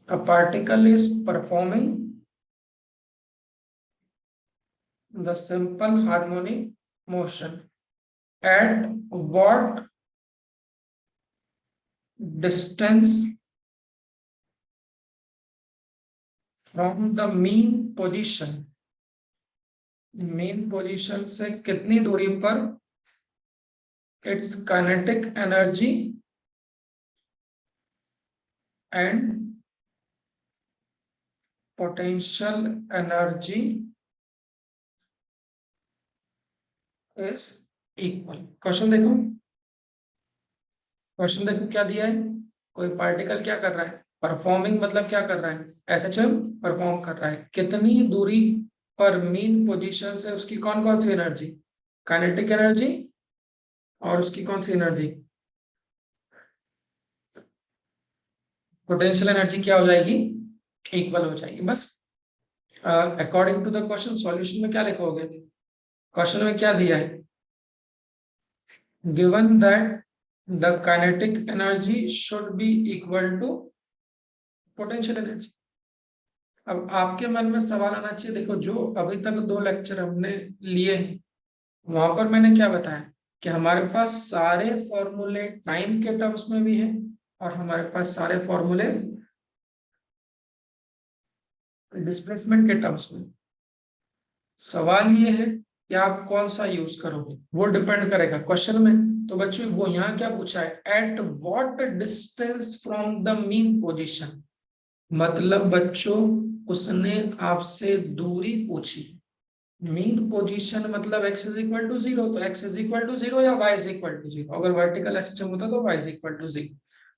A particle is performing the simple harmonic motion at what distance from the mean position? Main position से कितनी दूरी पर its kinetic energy and potential energy is equal. Question देखो, क्या दिया है, कोई पार्टिकल क्या कर रहा है, परफॉर्मिंग मतलब क्या कर रहा है, एसएचएम परफॉर्म कर रहा है, कितनी दूरी पर मीन पोजीशन से उसकी कौन कौन सी एनर्जी, काइनेटिक एनर्जी और उसकी कौन सी एनर्जी, पोटेंशियल एनर्जी क्या हो जाएगी, इक्वल हो जाएगी। बस according to the question solution में क्या लिखोगे, क्वेश्चन में क्या दिया है, given that the kinetic energy should be equal to potential energy. अब आपके मन में सवाल आना चाहिए, देखो जो अभी तक 2 लेक्चर हमने लिए हैं वहां पर मैंने क्या बताया कि हमारे पास सारे फॉर्मूले टाइम के टर्म्स में भी हैं और हमारे पास सारे फॉर्मूले डिस्प्लेसमेंट के टर्म्स में। सवाल ये है कि आप कौन सा यूज करोगे, वो डिपेंड करेगा क्वेश्चन में। तो बच्चों वो यहाँ क्या पूछा है, at what distance from the mean position, मतलब बच्चों उसने आपसे दूरी पूछी। मीन पोजीशन मतलब x इज इक्वल टू 0, तो x इज इक्वल टू 0 या y इज इक्वल टू 0, अगर वर्टिकल एसएचएम होता तो y इज इक्वल टू 0।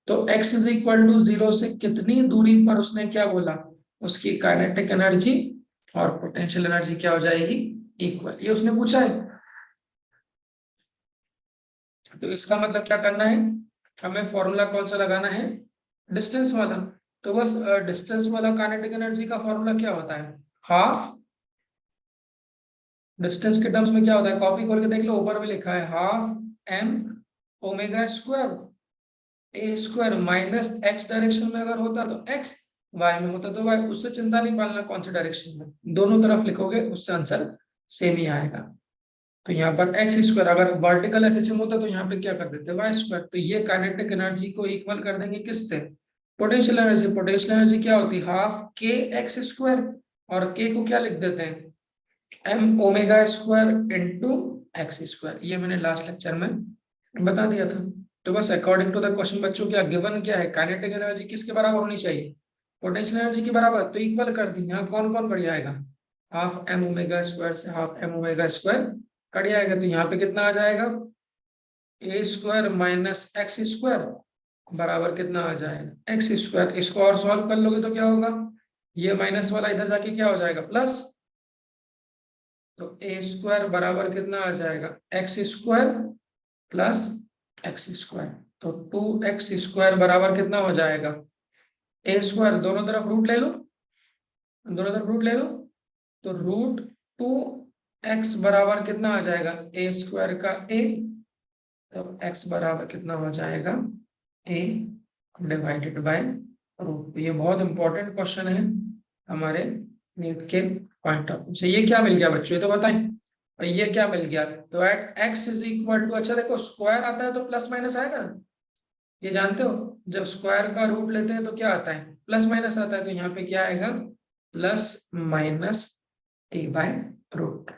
तो x इज इक्वल टू 0 से कितनी दूरी पर उसने क्या बोला, उसकी काइनेटिक एनर्जी और पोटेंशियल एनर्जी क्या हो जाएगी, इक्वल, ये उसने पूछा है। तो इसका मतलब क्या करना है, हमें फॉर्मूला कौन सा लगाना है, डिस्टेंस वाला। तो बस डिस्टेंस वाला काइनेटिक एनर्जी का फॉर्मूला क्या होता है, हाफ, डिस्टेंस के टर्म्स में क्या होता है, कॉपी खोल के देख लो, ऊपर भी लिखा है half m omega square a square minus x direction में अगर होता तो x, y में होता तो y। उससे चिंता नहीं पालना कौन से डायरेक्शन में, दोनों तरफ लिखोगे उससे आंसर सेम ही आएगा। तो यहाँ पर x स्क्वायर, अगर वर्टिकल एसएचएम होता तो यहाँ पे क्या कर देते y स्क्वायर। तो ये काइनेटिक एनर्जी को इक्वल कर देंगे किससे, पोटेंशियल एनर्जी। पोटेंशियल एनर्जी क्या होती है, हाफ के एक्स स्क्वायर, और k को क्या लिख देते हैं, m omega square into x square. ये मैंने लास्ट लेक्चर में बता दिया था। तो बस अकॉर्डिंग टू द क्वेश्चन बच्चों क्या गिवन क्या है, काइनेटिक एनर्जी किसके बराबर होनी चाहिए, पोटेंशियल एनर्जी के बराबर, तो इक्वल कर दी। यहाँ कौन कौन बढ़ जाएगा, हाफ m ओमेगा स्क्वायर से half m omega square cut जाएगा। तो यहाँ पे कितना आ जाएगा, ए स्क्वायर माइनस एक्स स्क्वायर बराबर कितना आ जाएगा, एक्स स्क्वायर। इसको और सॉल्व कर लोगे तो क्या होगा, ये माइनस वाला इधर जाके क्या हो जाएगा, प्लस। तो ए स्क्वायर बराबर कितना आ जाएगा, x square plus x square. तो 2x स्क्वायर बराबर कितना हो जाएगा, ए स्क्वायर, दोनों तरफ रूट ले लो, दोनों तरफ रूट ले लो। तो रूट 2x बराबर कितना आ जाएगा, ए स्क्वायर का a, तो x बराबर कितना हो जाएगा, a डिवाइडेड बाय रूट। ये बहुत इंपॉर्टेंट क्वेश्चन है हमारे नीट के पॉइंट ऑफ व्यू से। ये क्या मिल गया बच्चों, ये तो बताएं, और ये क्या मिल गया, तो at x is equal to, अच्छा देखो स्क्वायर आता है तो प्लस माइनस आएगा ना, ये जानते हो, जब स्क्वायर का रूट लेते हैं तो क्या आता है, प्लस माइनस आता है। तो यहाँ पे क्या आएगा, plus minus a by root.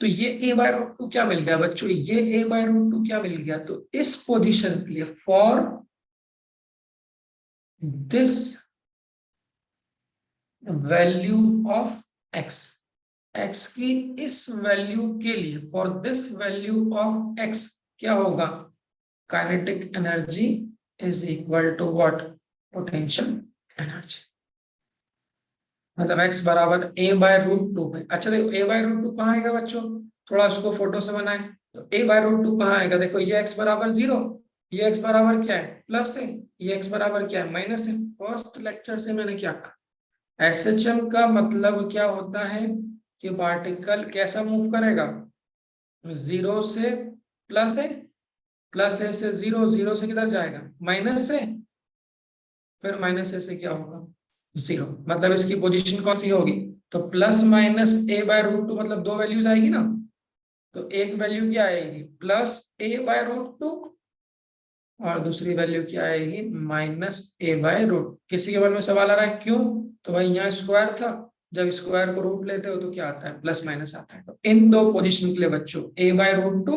तो ये a बाय रूट 2 क्या मिल गया बच्चों, ये a बाय रूट 2 क्या मिल गया, तो इस पोजीशन के लिए for this value of x, x की इस वैल्यू के लिए, for this value of x क्या होगा, kinetic energy is equal to what, potential energy. मतलब x बराबर a बाय रूट 2 पे। अच्छा देखो a बाय रूट 2 कहाँ आएगा बच्चों, थोड़ा उसको फोटो से बनाएं। तो a बाय रूट 2 कहाँ आएगा, देखो ये x बराबर 0, ये x बराबर क्या है, प्लस है, ये x बराबर क्या है, माइनस है। फर्स्ट लेक्चर से मैंने क्या कहा, एसएचएम का मतलब क्या होता है कि पार्टिकल कैसा मूव करेगा, 0 से प्लस है, प्लस है से 0, 0 से किधर जाएगा, माइनस से, फिर माइनस ए से क्या होगा, 0। मतलब इसकी पोजीशन कौन सी होगी, तो plus minus a by root two, मतलब दो वैल्यूज आएगी ना, तो एक वैल्यू क्या आएगी plus a by root two, और दूसरी वैल्यू क्या आएगी माइनस ए बाय रूट। किसी के मन में सवाल आ रहा है क्यों, तो भाई यहाँ स्क्वायर था, जब स्क्वायर को रूट लेते हो तो क्या आता है, प्लस माइनस आता है। तो इन दो पोजीशन के लिए बच्चों ए बाय रूट टू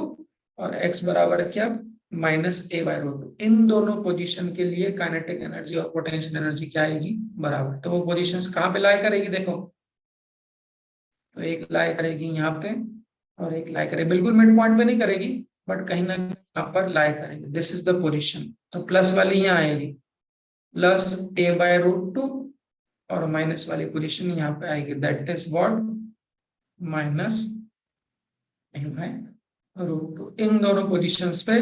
और एक्स बराबर है क्या, minus a by root two, इन दोनों पोजीशन के लिए काइनेटिक एनर्जी और पोटेंशियल एनर्जी क्या आएगी बराबर। तो वो पोजीशंस कहाँ पे लाई करेगी, देखो तो एक लाई करेगी यहाँ पे और एक लाई करेगी, बिल्कुल मिड पॉइंट पे नहीं करेगी बट कहीं ना कहीं यहाँ पर लाई करेंगे। This is the position. तो प्लस वाली यहाँ आएगी plus a by root two और माइनस वाली पोजीशन यहाँ पे आएगी, that is what minus a by root two. इन दोनों पोजीशंस पे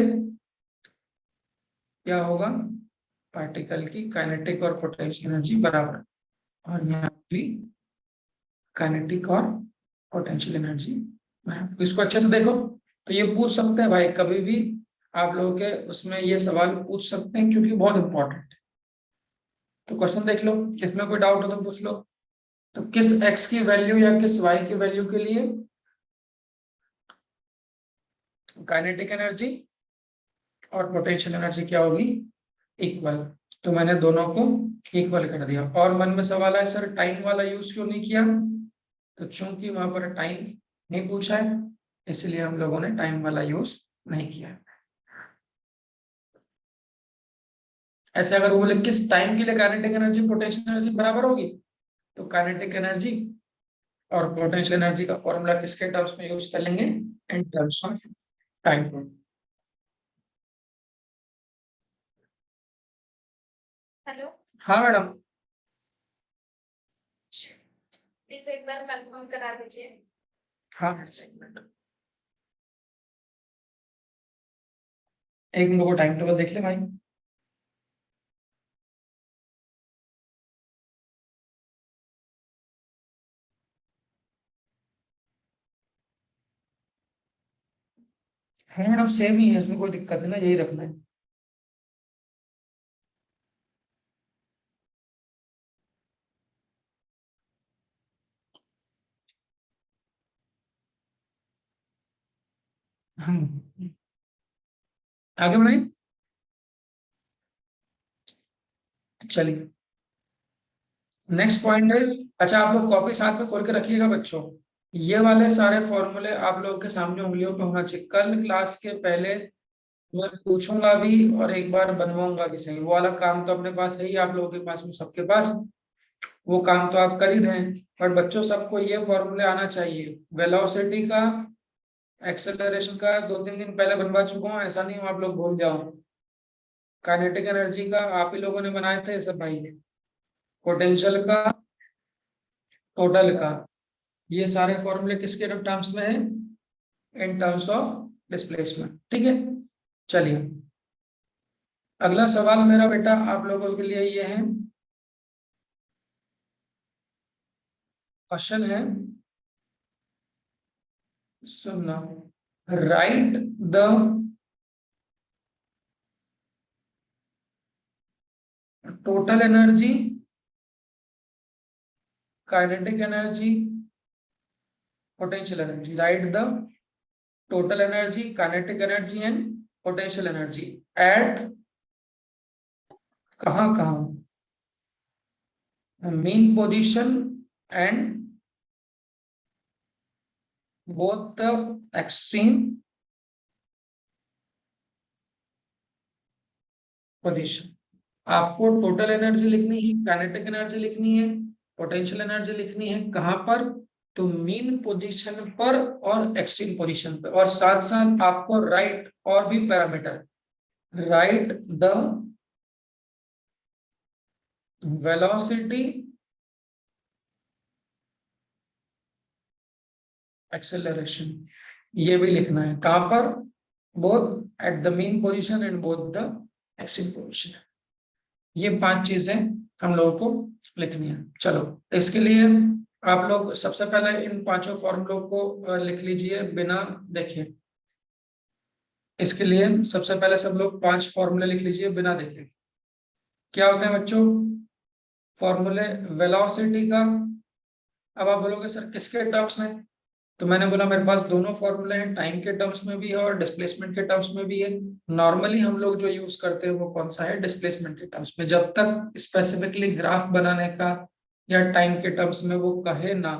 क्या होगा, पार्टिकल की काइनेटिक और पोटेंशियल एनर्जी बराबर, और यहाँ भी काइनेटिक और पोटेंशियल एनर्जी। इसको अच्छे से देखो, तो ये पूछ सकते हैं भाई कभी भी आप लोगों के उसमें ये सवाल पूछ सकते हैं क्योंकि बहुत इंपॉर्टेंट है। तो क्वेश्चन देख लो, इसमें कोई डाउट हो तो पूछ लो। तो किस x की वैल्यू या किस y की वैल्यू के लिए काइनेटिक एनर्जी और पोटेंशियल एनर्जी क्या होगी, इक्वल। तो मैंने दोनों को इक्वल कर दिया। और मन में सवाल है सर टाइम वाला यूज क्यों नहीं किया, तो चूंकि वहां पर टाइम नहीं पूछा है इसलिए हम लोगों ने टाइम वाला यूज नहीं किया। ऐसे अगर वो बोले किस टाइम के लिए काइनेटिक एनर्जी पोटेंशियल एनर्जी बराबर होगी, तो काइनेटिक एनर्जी और पोटेंशियल एनर्जी का फॉर्मूला किसके टर्म्स में यूज कर लेंगे, in terms of time. Hello, हाँ मैडम, प्लीज एक बार कंफर्म करा दीजिए। हाँ एक मिनट, एक मिनट को टाइम टेबल देख ले भाई। हाँ मैडम सेम ही है, इसमें कोई दिक्कत है ना, यही रखना है। आगे बढ़े, चलिए नेक्स्ट पॉइंट है। अच्छा आप लोग कॉपी साथ में खोल के रखिएगा बच्चों, ये वाले सारे फॉर्मूले आप लोगों के सामने उंगलियों पे होना चाहिए। कल क्लास के पहले मैं पूछूंगा भी और एक बार बनवाऊंगा भी सही, वो वाला काम तो अपने पास है ही, आप लोगों के पास में सबके पास, वो काम तो आप कर ही दें। पर बच्चों सबको ये फॉर्मूले आना चाहिए, वेलोसिटी का, एक्सेलरेशन का 2-3 दिन पहले बनवा चुका हूँ, ऐसा नहीं हो आप लोग भूल जाओ। काइनेटिक एनर्जी का आप ही लोगों ने बनाए थे सब भाई, पोटेंशियल का, टोटल का, ये सारे फॉर्मूले किसके टर्म्स में है, इन टर्म्स ऑफ डिस्प्लेसमेंट। ठीक है, चलिए अगला सवाल मेरा बेटा आप लोगों के लिए ये है, क्वेश्चन है सुनना, right the total energy, kinetic energy, potential energy, right the total energy, kinetic energy and potential energy at कहाँ कहाँ, mean position and both the extreme position। आपको टोटल एनर्जी लिखनी है, काइनेटिक एनर्जी लिखनी है, पोटेंशियल एनर्जी लिखनी है, कहां पर, तो मीन पोजीशन पर और एक्सट्रीम पोजीशन पर, और साथ साथ आपको राइट और भी parameter, right the velocity, acceleration, ये भी लिखना है, कहां पर, both at the mean position and both the extreme position. ये 5 चीजें हम लोगों को लिखनी है। चलो इसके लिए आप लोग सबसे पहले इन 5 फॉर्मूलों को लिख लीजिए बिना देखे। इसके लिए सबसे पहले सब लोग 5 फॉर्मूले लिख लीजिए बिना देखे। क्या होता है बच्चों फॉर्मूले वेलोसिटी का। अब आप बोलोगे सर किसके टर्म्स में, तो मैंने बोला मेरे पास दोनों फॉर्मूले हैं, टाइम के टर्म्स में भी है और डिस्प्लेसमेंट के टर्म्स में भी है। नॉर्मली हम लोग जो यूज करते हैं वो कौन सा है, डिस्प्लेसमेंट के टर्म्स में, जब तक स्पेसिफिकली ग्राफ बनाने का या टाइम के टर्म्स में वो कहे ना।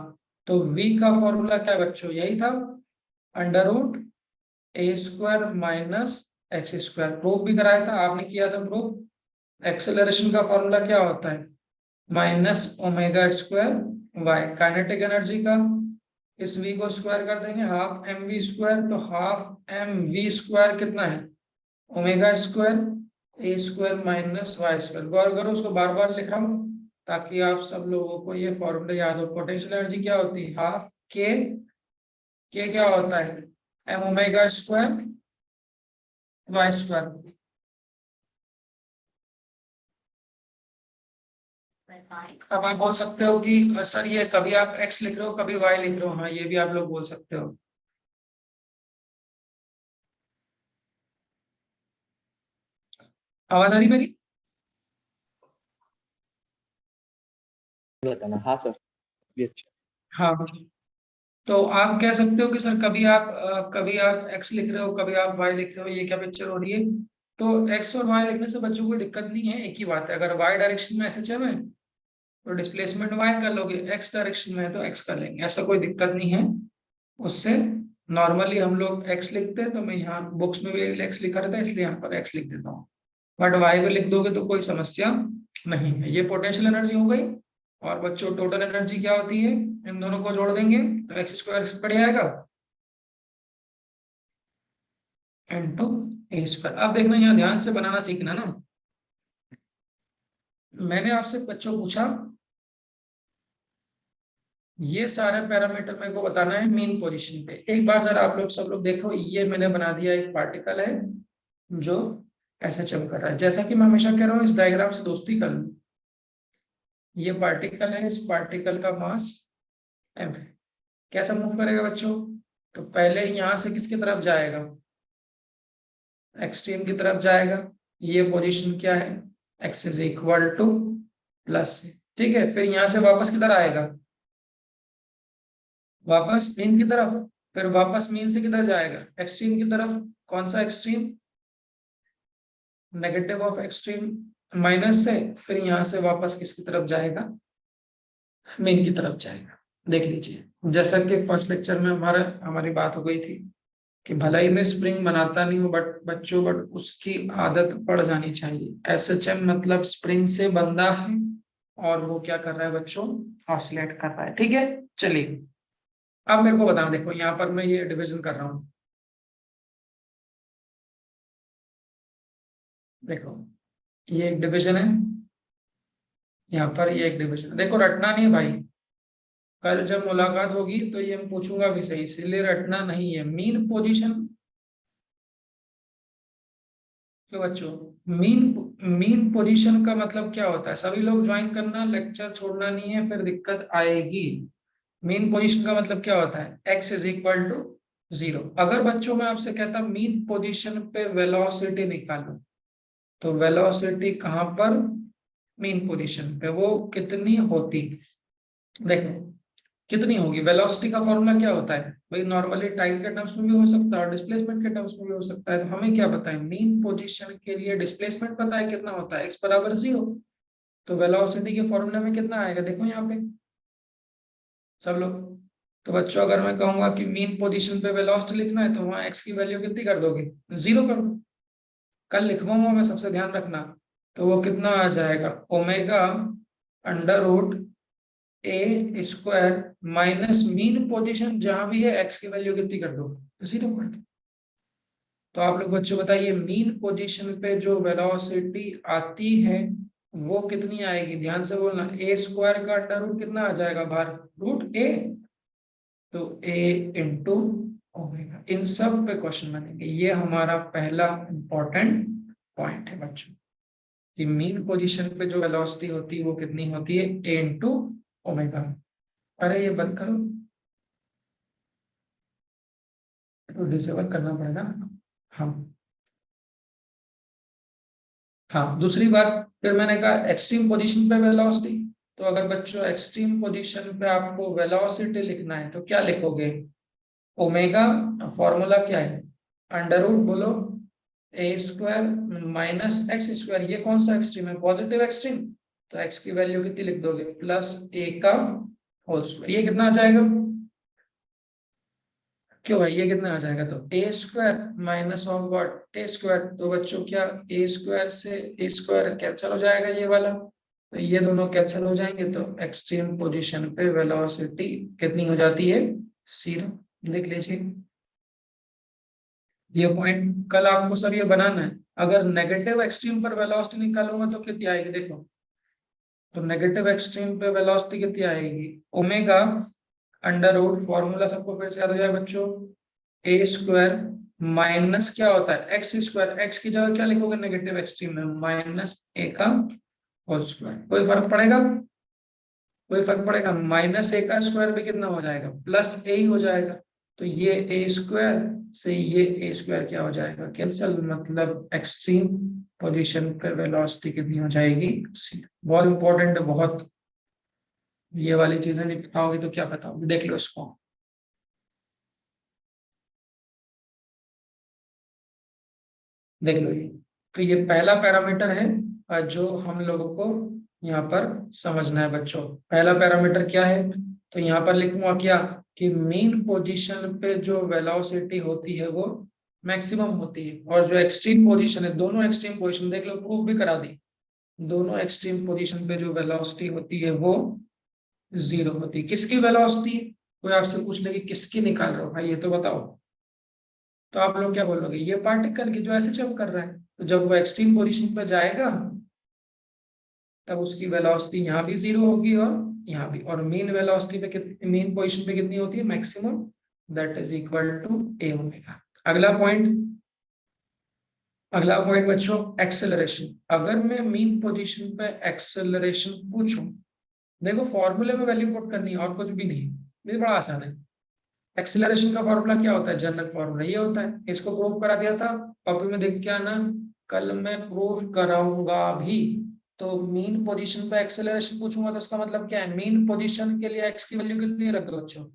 तो v का फॉर्मूला क्या है बच्चों, यही था, under root a square minus x square. Proof भी कराया था आपने, किया था प्रूफ। एक्सेलरेशन का फॉर्मूला क्या होता है, minus omega square y. Kinetic energy का इस v को स्क्वायर कर देंगे, हाफ एम वी स्क्वायर, तो हाफ एम वी स्क्वायर कितना है, omega square a square minus y square. गौर करो उसको बार बार लिख रहा हूं ताकि आप सब लोगों को ये फॉर्मूला याद हो। पोटेंशियल एनर्जी क्या होती है, हाफ के क्या होता है, m omega square y square. अब आप बोल सकते हो कि सर ये कभी आप x लिख रहे हो कभी y लिख रहे हो, हाँ ये भी आप लोग बोल सकते हो। आवाज आ रही मेरी? बताना। हाँ सर, ये अच्छा। हाँ, तो आप कह सकते हो कि सर कभी आप x लिख रहे हो कभी आप y लिख रहे हो, ये क्या पिक्चर हो रही है। तो x और y लिखने से बच्चों को कोई दिक्कत नहीं है, एक ही बात है। अगर y डायरेक्शन में SHM है तो डिस्प्लेसमेंट y कर लोगे, x डायरेक्शन में है तो x कर लेंगे, ऐसा कोई दिक्कत नहीं है उससे। नॉर्मली हम लोग x लिखते हैं, तो मैं यहाँ बुक्स में भी x लिखा रहता है इसलिए यहाँ पर x लिख देता हूँ। बट y पे लिख दोगे तो कोई समस्या नहीं है। ये पोटेंशियल एनर्जी हो गई। और बच्चों टोटल एनर्जी क्या होती है, इन दोनों को जोड़ देंगे तो एक्स स्क्वायर पड़ जाएगा इंटू ए स्क्वायर। अब देखना यहाँ ध्यान से बनाना सीखना ना। मैंने आपसे बच्चों पूछा ये सारे पैरामीटर मेरे को बताना है मीन पोजीशन पे। एक बार जरा आप लोग सब लोग देखो, ये मैंने बना दिया एक पार्टिकल है जो ऐसा चमक रहा है। जैसा कि मैं हमेशा कह रहा हूँ इस डायग्राम से दोस्ती कर लो। ये पार्टिकल है, इस पार्टिकल का मास एम है। कैसा मूव करेगा बच्चों, तो पहले यहाँ से किसकी तरफ जाएगा, एक्सट्रीम की तरफ जाएगा। ये पोजीशन क्या है, x is equal two plus, ठीक है। फिर यहाँ से वापस किधर आएगा, वापस मीन की तरफ। फिर वापस मीन से किधर जाएगा, एक्सट्रीम की तरफ। कौन सा extreme, negative of extreme minus से। फिर यहाँ से वापस किसकी तरफ जाएगा, मीन की तरफ जाएगा। देख लीजिए जैसा कि फर्स्ट लेक्चर में हमारी बात हो गई थी कि भलाई में स्प्रिंग बनाता नहीं हूँ बट उसकी आदत पड़ जानी चाहिए। SHM मतलब स्प्रिंग से बंधा है और वो क्या कर रहा है बच्चों, ऑसिलेट कर रहा है, ठीक है। चलिए अब मेरे को बताना, देखो यहाँ पर मैं ये डिवीजन कर रहा हूँ। देखो ये एक डिवीजन है, यहाँ पर ये एक डिवीजन है। देखो रटना नहीं है भाई, कल जब मुलाकात होगी तो ये मैं पूछूंगा भी सही, इसलिए रटना नहीं है। मीन पोजीशन तो बच्चों मीन मीन पोजीशन का मतलब क्या होता है, सभी लोग ज्वाइन करना, लेक्चर छोड़ना नहीं है फिर दिक्कत आएगी। मीन पोजीशन का मतलब क्या होता है, x इज इक्वल टू 0। अगर बच्चों में आपसे कहता मीन पोजीशन पे वेलोसिटी निकालो, तो वेलोसिटी कहां पर, मीन पोजीशन पे वो कितनी होती, देखो कितनी होगी। वेलोसिटी का फॉर्मूला क्या होता है भाई, नॉर्मली टाइम के टर्म्स में भी हो सकता है और डिस्प्लेसमेंट के टर्म्स में भी हो सकता है। तो हमें क्या पता है, मीन पोजीशन के लिए डिस्प्लेसमेंट पता है कितना होता है, x बराबर 0। तो वेलोसिटी के फॉर्मूले में कितना आएगा, देखो यहाँ पे सब लोग। तो बच्चों अगर मैं कहूंगा कि मीन पोजीशन पे वेलोसिटी लिखना है तो वहां x की वैल्यू कितनी कर दोगे, 0 कर दो। कल लिखवाऊंगा मैं, सबसे ध्यान रखना। तो वो कितना आ जाएगा, omega under root a square minus mean position जहां भी है x की वैल्यू कितनी कर दो, 0 कर दो। तो आप लोग बच्चों बताइए मीन पोजीशन पे जो वेलोसिटी आती है वो कितनी आएगी, ध्यान से बोलना। ए स्क्वायर का अंडर रूट कितना आ जाएगा बाहर, रूट ए, तो ए इंटू ओमेगा। इन सब पे क्वेश्चन बनेंगे, ये हमारा पहला इंपॉर्टेंट पॉइंट है बच्चों कि मीन पोजीशन पे जो वेलोसिटी होती है वो कितनी होती है, ए इंटू ओमेगा। अरे ये बंद करो, तो डिसेबल करना पड़ेगा हम। हाँ, दूसरी बात फिर मैंने कहा एक्सट्रीम पोजीशन पे वेलोसिटी। तो अगर बच्चों एक्सट्रीम पोजीशन पे आपको वेलोसिटी लिखना है तो क्या लिखोगे? ओमेगा, फॉर्मूला क्या है? अंडर रूट बोलो ए स्क्वायर माइनस एक्स स्क्वायर। ये कौन सा एक्सट्रीम है? Positive extreme. तो एक्स की वैल्यू कितनी लिख दोगे? प्लस ए का होल स्क्वायर। ये कितना आ जाएगा? क्यों भाई, ये कितना आ जाएगा? तो a square minus of what? A square. तो बच्चों क्या ए स्क्वायर से ए स्क्वायर कैंसिल हो जाएगा ये वाला, तो ये दोनों कैंसिल हो जाएंगे। तो एक्सट्रीम पोजीशन पे वेलोसिटी कितनी हो जाती है? 0। देख लीजिए ये पॉइंट कल आपको सब ये बनाना है। अगर नेगेटिव एक्सट्रीम पर वेलोसिटी निकालूंगा तो कितनी आएगी? देखो, तो नेगेटिव एक्सट्रीम पे वेलोसिटी कितनी आएगी? ओमेगा अंडर रूट, फॉर्मूला सबको फिर से याद हो जाए बच्चों, ए स्क्वायर माइनस क्या होता है? X square. एक्स की जगह क्या लिखोगे नेगेटिव एक्सट्रीम में? माइनस ए का होल स्क्वायर। कोई फर्क पड़ेगा? कोई फर्क पड़ेगा? माइनस ए का स्क्वायर भी कितना हो जाएगा? प्लस ए ही हो जाएगा। तो ये ए स्क्वायर से ये ए स्क्वायर क्या हो जाएगा? कैंसिल। मतलब एक्सट्रीम पोजीशन पे वेलोसिटी कितनी हो जाएगी? बहुत इंपॉर्टेंट है, बहुत। ये वाली चीजें नहीं पता होगी तो क्या पता होगी, देख लो इसको। देख लो ये, तो ये पहला पैरामीटर है जो हम लोगों को यहाँ पर समझना है बच्चों। पहला पैरामीटर क्या है? तो यहाँ पर लिखूंगा क्या कि मीन पोजीशन पे जो वेलोसिटी होती है वो मैक्सिमम होती है, और जो एक्सट्रीम पोजीशन है, दोनों एक्सट्रीम पोजीशन देख लो, प्रूफ भी करा दी, दोनों एक्सट्रीम पोजीशन पे जो वेलोसिटी होती है वो 0 होती है। किसकी वेलोसिटी? कोई आपसे पूछ ले कि किसकी निकाल रहे हो भाई, ये तो बताओ। तो आप लोग क्या बोलोगे? ये पार्टिकल की, जो ऐसे जंप कर रहा है। तो जब वो एक्सट्रीम पोजीशन पर जाएगा तब उसकी वेलोसिटी यहाँ भी 0 होगी और यहाँ भी। और मीन वेलोसिटी पे कितनी, मीन पोजीशन पे कितनी होती है? Maximum, that is equal to a omega. अगला पॉइंट, अगला पॉइंट बच्चों, एक्सेलरेशन। अगर मैं मीन पोजीशन पे एक्सेलरेशन पूछूं, देखो फॉर्मूले में वैल्यू पुट करनी है और कुछ भी नहीं, ये बड़ा आसान है। एक्सेलरेशन का फॉर्मूला क्या होता है? जनरल फॉर्मूला ये होता है। इसको प्रूव करा दिया था, कॉपी में देख के आना, कल मैं प्रूव कराऊंगा भी। तो मीन पोजीशन पे एक्सेलरेशन पूछूंगा तो इसका मतलब क्या है? मीन पोजीशन के लिए एक्स की वैल्यू कितनी रख दो बच्चों?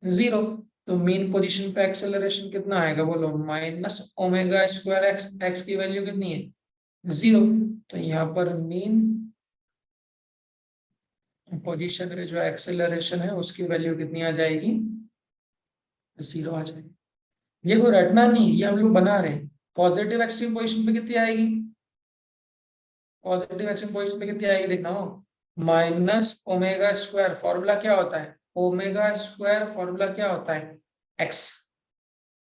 0। तो मीन पोजीशन पे एक्सेलरेशन कितना आएगा बोलो? Minus omega square x. X की वैल्यू कितनी है? 0। तो यहाँ पर मीन पोजीशन पे जो एक्सेलरेशन है उसकी वैल्यू कितनी आ जाएगी? 0 आ जाएगी। ये कोई रटना नहीं, ये हम लोग बना रहे हैं। पॉजिटिव एक्सट्रीम पोजीशन पे कितनी आएगी? पॉजिटिव एक्सट्रीम पोजीशन पे कितनी आएगी? देखना हो, माइनस ओमेगा स्क्वायर। फॉर्मूला क्या होता है? ओमेगा स्क्वायर फॉर्मूला क्या होता है? एक्स।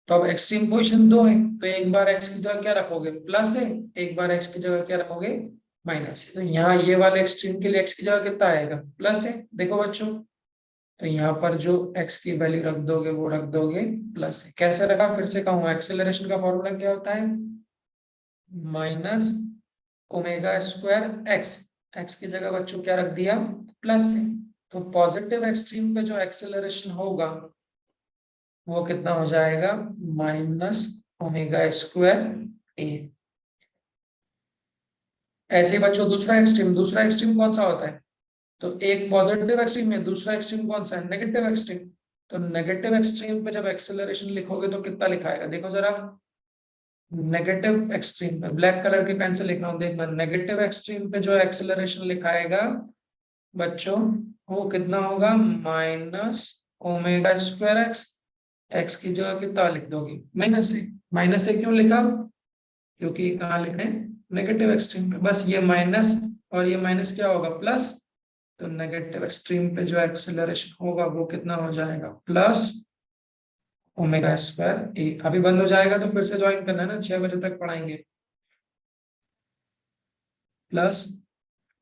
तो अब एक्सट्रीम पोजीशन 2 है, तो एक बार एक्स की जगह क्या रखोगे? प्लस है। एक बार एक्स की जगह क्या रखोगे? माइनस है। तो यहाँ ये वाले एक्सट्रीम के लिए एक्स की जगह कितना आएगा? प्लस है। देखो बच्चों, तो यहाँ पर जो x की वैल्यू रख दोगे वो रख दोगे प्लस। कैसे रखा? फिर से कहूँ, एक्सेलरेशन का फॉर्मूला क्या होता है? Minus omega square x. X की जगह बच्चों क्या रख दिया? प्लस है। तो पॉजिटिव एक्सट्रीम पे जो एक्सेलरेशन होगा वो कितना हो जाएगा? माइनस ओमेगा स्क्वायर ए। ऐसे ही बच्चों दूसरा एक्सट्रीम, दूसरा एक्सट्रीम कौन सा होता है? तो एक पॉजिटिव एक्सट्रीम है, दूसरा एक्सट्रीम कौन सा है? Negative extreme. तो नेगेटिव एक्सट्रीम पे जब एक्सेलरेशन लिखोगे तो कितना लिखाएगा? देखो जरा, नेगेटिव एक्सट्रीम पे ब्लैक कलर की पेन से लिखना हो, देखना, नेगेटिव एक्सट्रीम पे जो एक्सेलरेशन लिखाएगा बच्चों वो कितना होगा? Minus omega square x. X की जगह कितना लिख दोगे? माइनस से। माइनस से क्यों लिखा? क्योंकि कहाँ लिखे? नेगेटिव एक्सट्रीम पे। बस ये माइनस और ये माइनस क्या होगा? प्लस। तो नेगेटिव एक्सट्रीम पे जो एक्सेलरेशन होगा वो कितना हो जाएगा? प्लस ओमेगा स्क्वायर ए। अभी बंद हो जाएगा तो फिर से ज्वाइन करना है ना, 6 बजे तक पढ़ाएंगे। Plus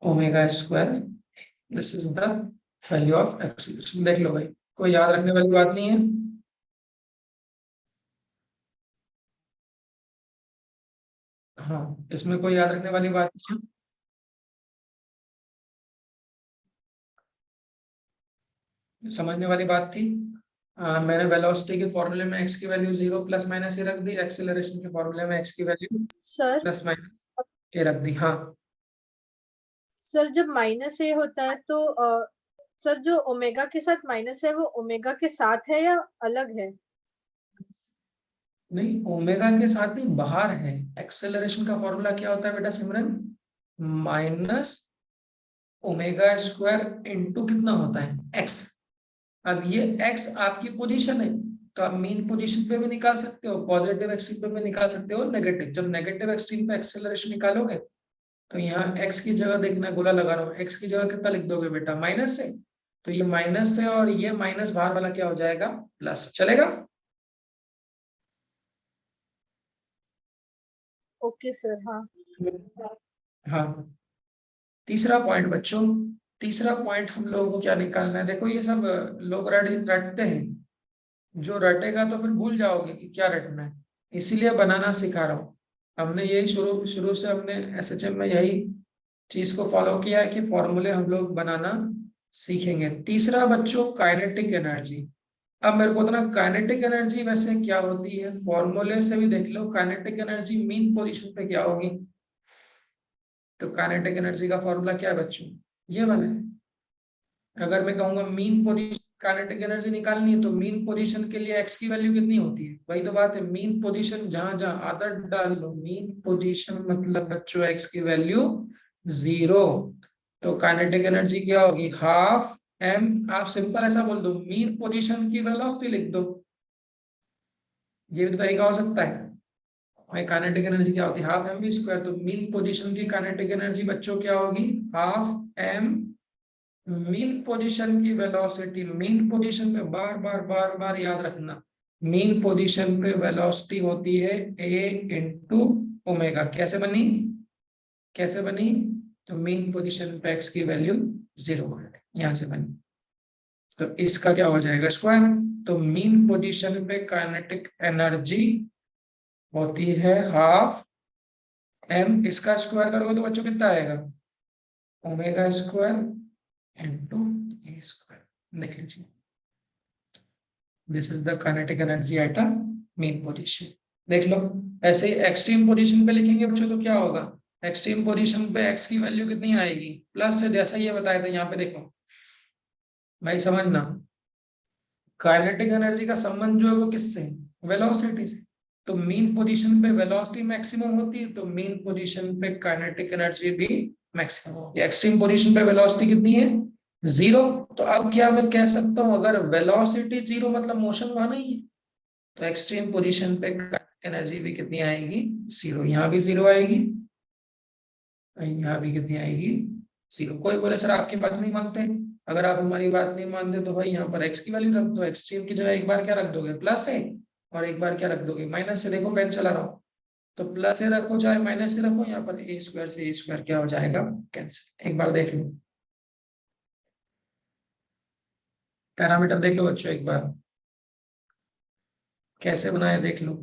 omega square, this is the value of acceleration. देख लो भाई, कोई याद रखने वाली बात नहीं है। हाँ, इसमें कोई याद रखने वाली बात नहीं है। समझने वाली बात थी। मैंने वेलोसिटी के फॉर्मूले में x की वैल्यू 0 प्लस माइनस ही रख दी, एक्सेलरेशन के फॉर्मूले में x की वैल्यू सर प्लस माइनस। ये रख दी। हाँ सर जब माइनस ए होता है तो सर जो ओमेगा के साथ माइनस है वो ओमेगा के साथ है या अलग है? नहीं, ओमेगा के साथ ही बाहर है। एक्सेलरेशन का फॉर्मूला क्या होता है बेटा सिमरन? माइनस ओमेगा स्क्वायर इंटू कितना होता है? एक्स। अब ये एक्स आपकी पोजीशन है, तो आप मीन पोजीशन पे भी निकाल सकते हो, पॉजिटिव एक्सट्रीम पे भी निकाल सकते हो, नेगेटिव। जब नेगेटिव एक्सट्रीम पे एक्सेलरेशन निकालोगे तो यहाँ एक्स की जगह देखना, गोला लगा रहा हूँ, एक्स की जगह कितना लिख दोगे बेटा? माइनस से। तो ये माइनस से और ये माइनस बाहर वाला क्या हो जाएगा? प्लस। चलेगा? Okay sir. हाँ हाँ। तीसरा पॉइंट बच्चों, तीसरा पॉइंट हम लोगों को क्या निकालना है? देखो ये सब लोग रटते हैं, जो रटेगा तो फिर भूल जाओगे कि क्या रटना है, इसीलिए बनाना सिखा रहा हूँ। हमने यही शुरू शुरू से हमने एसएचएम में यही चीज को फॉलो किया है कि फॉर्मूले हम लोग बनाना सीखेंगे। तीसरा बच्चों, काइनेटिक एनर्जी। अब मेरे को ना काइनेटिक एनर्जी वैसे क्या होती है, फॉर्मूले से भी देख लो। काइनेटिक एनर्जी मीन पोजीशन पे क्या होगी? तो काइनेटिक एनर्जी का फॉर्मूला क्या है बच्चों? ये वाला है। अगर मैं कहूंगा मीन पोजीशन काइनेटिक एनर्जी निकालनी है, तो मीन पोजीशन के लिए एक्स की वैल्यू कितनी होती है? वही तो बात है, मीन पोजीशन जहां जहां आदत डाल लो, मीन पोजीशन मतलब बच्चों एक्स की वैल्यू 0। तो काइनेटिक एनर्जी क्या होगी? Half M. आप सिंपल ऐसा बोल दो, मीन पोजीशन की वेलोसिटी लिख दो, ये भी तो तरीका हो सकता है। भाई काइनेटिक एनर्जी क्या होती है? Half m v square. तो मीन पोजीशन की काइनेटिक एनर्जी बच्चों क्या होगी? Half m. मीन पोजीशन की वेलोसिटी, मीन पोजीशन पे बार बार बार बार याद रखना, मीन पोजीशन पे वेलोसिटी होती है ए इंटू ओमेगा। कैसे बनी? कैसे बनी? तो मीन पोजीशन पे एक्स की वैल्यू 0 है, यहां से बनी। तो इसका क्या हो जाएगा? स्क्वायर। तो मीन पोजीशन पे काइनेटिक एनर्जी होती है हाफ एम, इसका स्क्वायर करोगे तो बच्चों कितना आएगा? ओमेगा स्क्वायर इंटू ए स्क्वायर। देख लीजिए, this is the kinetic energy at a mean position. देख लो, ऐसे ही एक्सट्रीम पोजीशन पे लिखेंगे बच्चों तो क्या होगा? एक्सट्रीम पोजीशन पे एक्स की वैल्यू कितनी आएगी? प्लस से, जैसा ये बताया था। यहाँ पे देखो भाई, समझना, काइनेटिक एनर्जी का संबंध जो है वो किससे? वेलोसिटी से। तो मीन पोजीशन पे वेलोसिटी मैक्सिमम होती है, तो मीन पोजीशन पे काइनेटिक एनर्जी भी मैक्सिमम होगी। एक्सट्रीम पोजीशन पे वेलोसिटी कितनी है? 0। तो अब क्या मैं कह सकता हूँ, अगर वेलोसिटी 0 मतलब मोशन वहां नहीं है, तो एक्सट्रीम पोजीशन पे एनर्जी भी कितनी आएगी? 0। यहाँ भी 0 आएगी, यहाँ भी कितनी आएगी? 0। कोई बोले सर आपकी बात नहीं मानते, अगर आप हमारी बात नहीं मानते तो भाई यहाँ पर एक्स की वैल्यू रख दो। एक्सट्रीम की जगह एक बार क्या रख दोगे? प्लस से, और एक बार क्या रख दोगे? माइनस से। देखो पेन चला रहा हूँ, तो प्लस से रखो चाहे माइनस से रखो, यहाँ पर ए स्क्वायर से ए स्क्वायर क्या हो जाएगा? कैंसिल। एक बार देख लो, पैरामीटर देख लो बच्चों, एक बार कैसे बनाया देख लो।